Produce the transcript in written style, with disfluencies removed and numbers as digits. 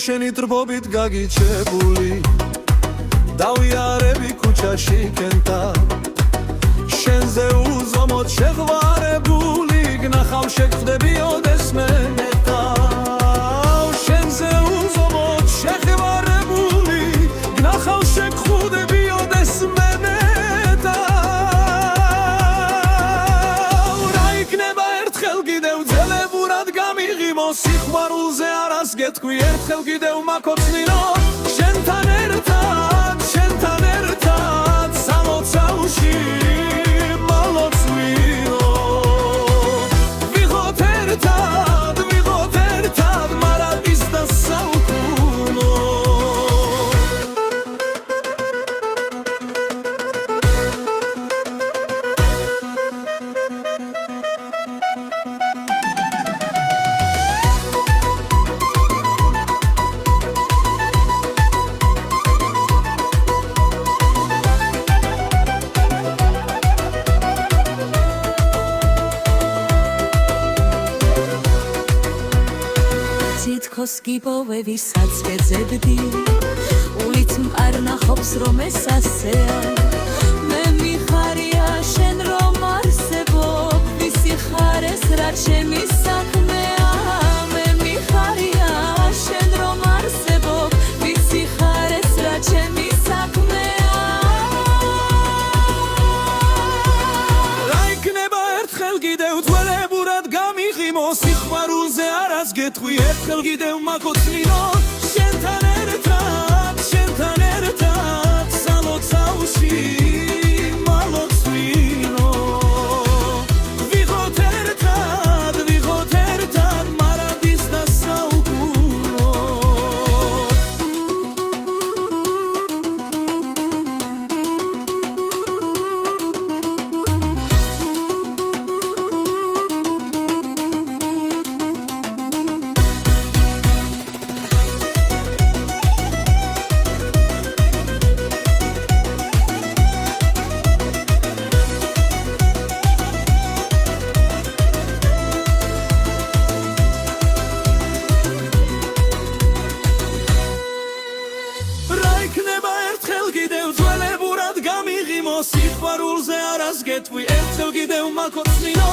შენი ტრბობით გაგიჩებული დავიარები ქუჩაში კენტა შენზე უზომოდ შეღვარებული გნახავ შეგხვდები ოდეს მე ნეტავ შენზე უზომოდ შეღვარებული გნახავ შეგხვდები ოდეს მე ნეტავ რა იქნება ერთხელ კიდევ ძელებურად გამიღიმო სიყვარულზე არას გეთქვი ერთხელ კიდევ მაქოცნინო შენთან ერთად სამოცაუში მალოცვინო ვიღოთ ერთად მარადის და საუკუნო თითქოს გიპოვებისაც ვეძებდი ულით მყარნახობს რომ ეს ასეა მე მიხარია შენ რომ არსებობ ვისი ხარ ეს რა ჩემი საქმეა მე მიხარია შენ რომ არსებობ ვისი ხარ ეს რა ჩემი საქმეა რა იქნება ერთხელ კიდევ ძველებურად გამიღიმო სიყვარულზე არას გეთქვი ერთხელ კიდევ მაქოცნინო შენთან ერთად სამოცაუში მალოცვინო ვიღოთ ერთად მარადის და საუკუნო სიყვარულზე არას გეთქვი ერთხელ კიდევ მაქოცნინო